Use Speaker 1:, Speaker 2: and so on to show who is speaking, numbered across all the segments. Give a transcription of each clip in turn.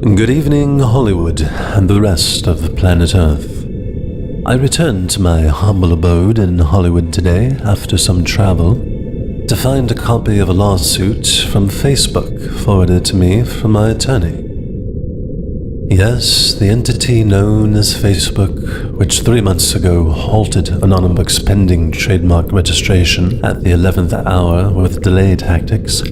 Speaker 1: Good evening, Hollywood, and the rest of the planet Earth. I returned to my humble abode in Hollywood today after some travel to find a copy of a lawsuit from Facebook forwarded to me from my attorney. Yes, the entity known as Facebook, which 3 months ago halted Anonybook's pending trademark registration at the 11th hour with delay tactics,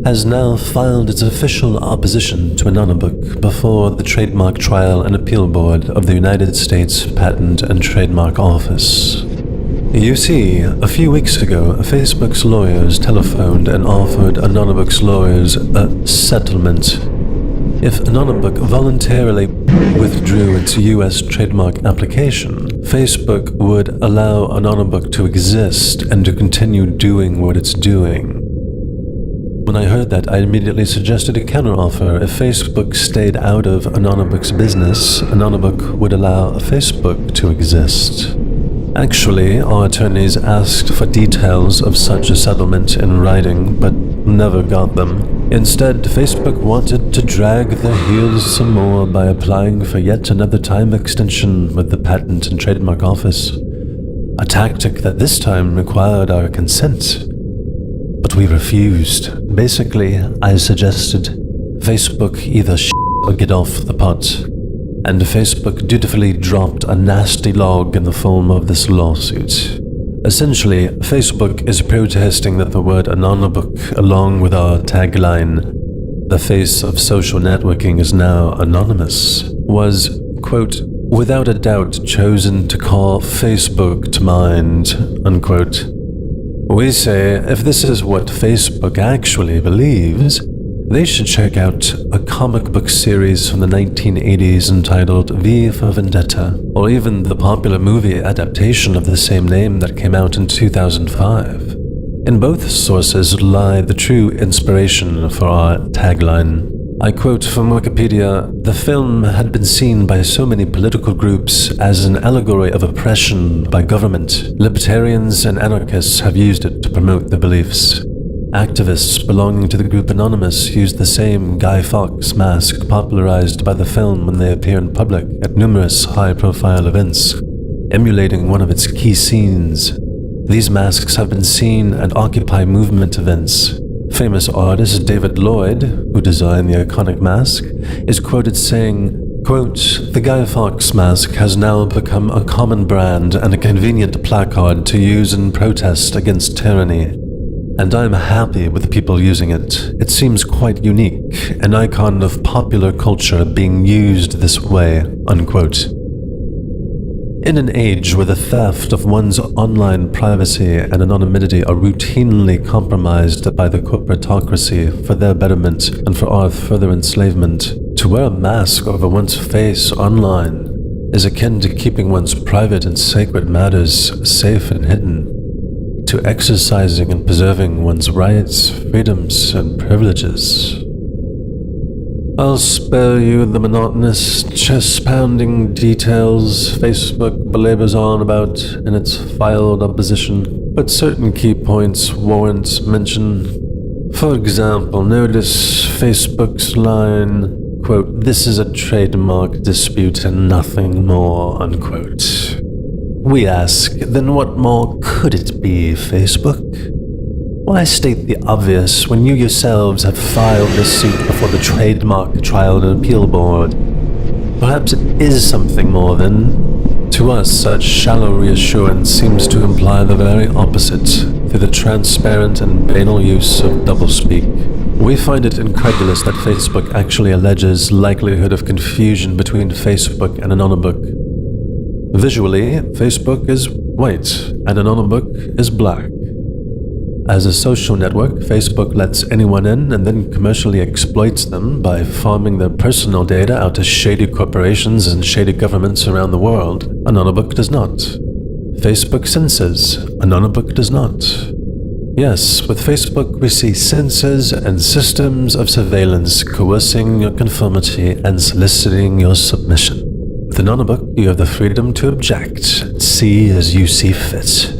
Speaker 1: has now filed its official opposition to Anonybook before the Trademark Trial and Appeal Board of the United States Patent and Trademark Office. You see, a few weeks ago, Facebook's lawyers telephoned and offered Anonybook's lawyers a settlement. If Anonybook voluntarily withdrew its US trademark application, Facebook would allow Anonybook to exist and to continue doing what it's doing. When I heard that, I immediately suggested a counteroffer. If Facebook stayed out of Anonybook's business, Anonybook would allow Facebook to exist. Actually, our attorneys asked for details of such a settlement in writing, but never got them. Instead, Facebook wanted to drag their heels some more by applying for yet another time extension with the Patent and Trademark Office, a tactic that this time required our consent. But we refused. Basically, I suggested Facebook either or get off the pot, and Facebook dutifully dropped a nasty log in the form of this lawsuit. Essentially, Facebook is protesting that the word Anonybook, along with our tagline, "The face of social networking is now anonymous," was, quote, "without a doubt chosen to call Facebook to mind," unquote. We say, if this is what Facebook actually believes, they should check out a comic book series from the 1980s entitled V for Vendetta, or even the popular movie adaptation of the same name that came out in 2005. In both sources lie the true inspiration for our tagline. I quote from Wikipedia, "The film had been seen by so many political groups as an allegory of oppression by government. Libertarians and anarchists have used it to promote their beliefs. Activists belonging to the group Anonymous use the same Guy Fawkes mask popularized by the film when they appear in public at numerous high-profile events, emulating one of its key scenes. These masks have been seen at Occupy movement events. Famous artist David Lloyd, who designed the iconic mask, is quoted saying, quote, "The Guy Fawkes mask has now become a common brand and a convenient placard to use in protest against tyranny. And I'm happy with people using it. It seems quite unique, an icon of popular culture being used this way," unquote. In an age where the theft of one's online privacy and anonymity are routinely compromised by the corporatocracy for their betterment and for our further enslavement, to wear a mask over one's face online is akin to keeping one's private and sacred matters safe and hidden, to exercising and preserving one's rights, freedoms, and privileges. I'll spare you the monotonous, chest-pounding details Facebook belabors on about in its filed opposition, but certain key points warrant mention. For example, notice Facebook's line, quote, "This is a trademark dispute and nothing more," unquote. We ask, then what more could it be, Facebook? Why state the obvious when you yourselves have filed this suit before the Trademark Trial and Appeal Board? Perhaps it is something more then. To us, such shallow reassurance seems to imply the very opposite through the transparent and banal use of doublespeak. We find it incredulous that Facebook actually alleges likelihood of confusion between Facebook and Anonybook. Visually, Facebook is white and Anonybook is black. As a social network, Facebook lets anyone in and then commercially exploits them by farming their personal data out to shady corporations and shady governments around the world. Anonybook does not. Facebook censors. Anonybook does not. Yes, with Facebook we see sensors and systems of surveillance coercing your conformity and soliciting your submission. With Anonybook, you have the freedom to object and see as you see fit.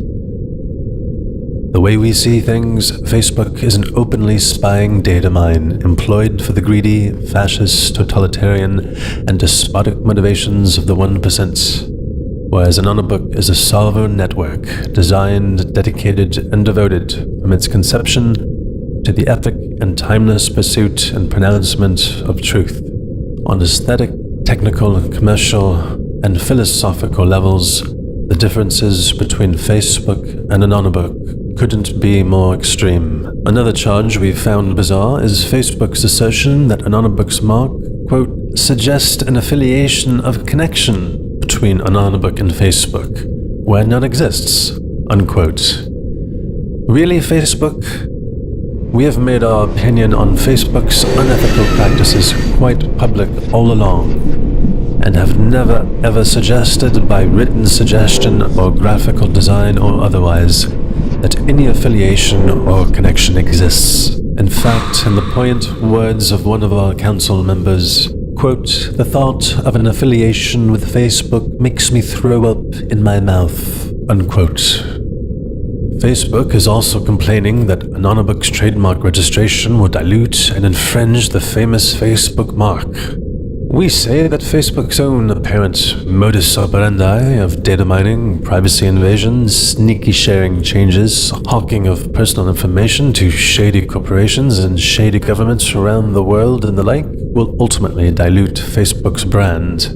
Speaker 1: The way we see things, Facebook is an openly spying data mine employed for the greedy, fascist, totalitarian, and despotic motivations of the 1%, whereas Anonybook is a sovereign network designed, dedicated, and devoted from its conception to the epic and timeless pursuit and pronouncement of truth. On aesthetic, technical, commercial, and philosophical levels, the differences between Facebook and Anonybook couldn't be more extreme. Another charge we found bizarre is Facebook's assertion that Anonybook's mark, quote, suggests an affiliation of connection between Anonybook and Facebook, where none exists, unquote. Really, Facebook? We have made our opinion on Facebook's unethical practices quite public all along, and have never ever suggested by written suggestion or graphical design or otherwise that any affiliation or connection exists. In fact, in the poignant words of one of our council members, quote, the thought of an affiliation with Facebook makes me throw up in my mouth, unquote. Facebook is also complaining that Anonybook's trademark registration will dilute and infringe the famous Facebook mark. We say that Facebook's own apparent modus operandi of data mining, privacy invasions, sneaky sharing changes, hawking of personal information to shady corporations and shady governments around the world and the like will ultimately dilute Facebook's brand.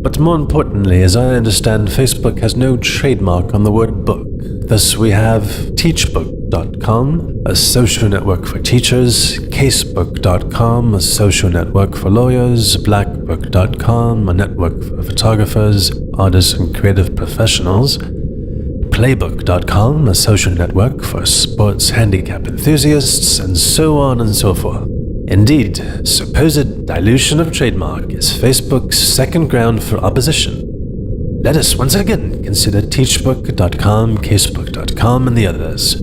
Speaker 1: But more importantly, as I understand, Facebook has no trademark on the word book. Thus we have teachbook.com, a social network for teachers, casebook.com, a social network for lawyers, blackbook.com, a network for photographers, artists, and creative professionals, playbook.com, a social network for sports handicap enthusiasts, and so on and so forth. Indeed, supposed dilution of trademark is Facebook's second ground for opposition. Let us once again consider teachbook.com, casebook.com, and the others.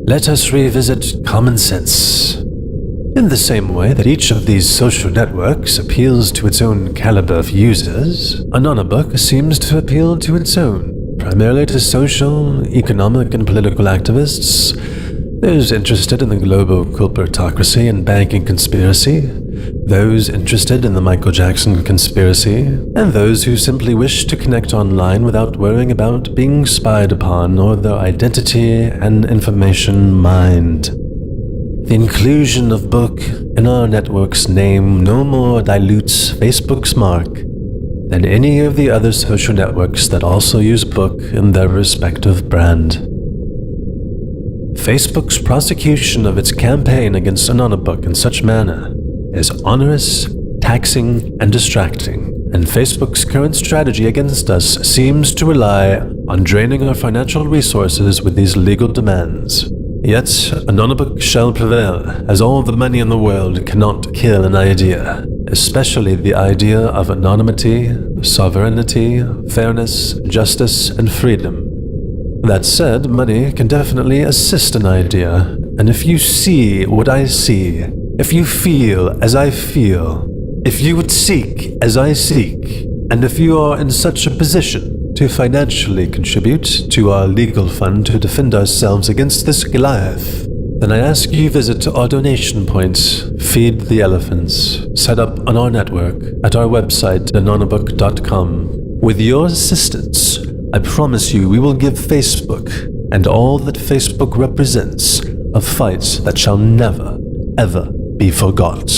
Speaker 1: Let us revisit common sense. In the same way that each of these social networks appeals to its own caliber of users, Anonybook seems to appeal to its own, primarily to social, economic, and political activists, those interested in the global corporatocracy and banking conspiracy, those interested in the Michael Jackson conspiracy, and those who simply wish to connect online without worrying about being spied upon or their identity and information mined. The inclusion of book in our network's name no more dilutes Facebook's mark than any of the other social networks that also use book in their respective brand. Facebook's prosecution of its campaign against Anonybook in such manner is onerous, taxing, and distracting, and Facebook's current strategy against us seems to rely on draining our financial resources with these legal demands. Yet, Anonybook shall prevail, as all the money in the world cannot kill an idea, especially the idea of anonymity, sovereignty, fairness, justice, and freedom. That said, money can definitely assist an idea, and if you see what I see, if you feel as I feel, if you would seek as I seek, and if you are in such a position to financially contribute to our legal fund to defend ourselves against this Goliath, then I ask you visit our donation point, Feed the Elephants, set up on our network at our website, anonybook.com. With your assistance, I promise you we will give Facebook and all that Facebook represents a fight that shall never, ever be forgot.